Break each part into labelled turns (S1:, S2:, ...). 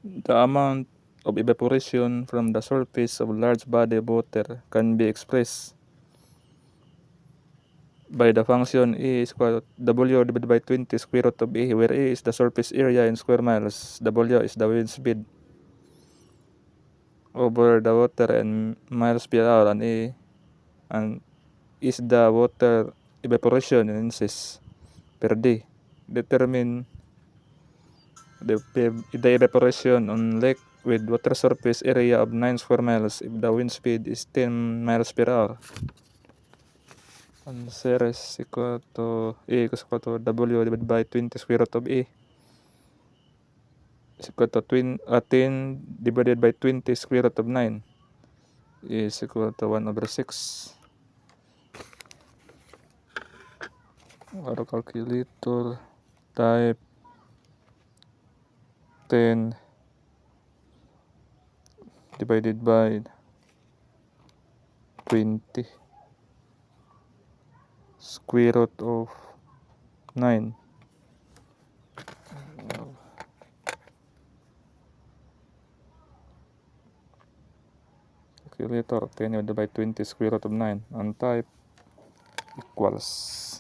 S1: The amount of evaporation from the surface of a large body of water can be expressed by the function E is equal to W divided by 20 square root of E, where E is the surface area in square miles, W is the wind speed over the water and miles per hour, and E and is the water evaporation in inches per day. Determine the evaporation on lake with water surface area of 9 square miles if the wind speed is 10 miles per hour. Answer is equal to E is equal to W divided by 20 square root of E is equal to 10 divided by 20 square root of 9 is equal to 1/6. Our calculator type 10 divided by 20 square root of 9. Calculator 10 divided by 20 square root of 9 and type equals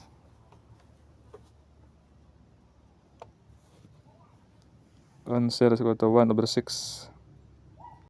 S1: answer is equal to 1/6.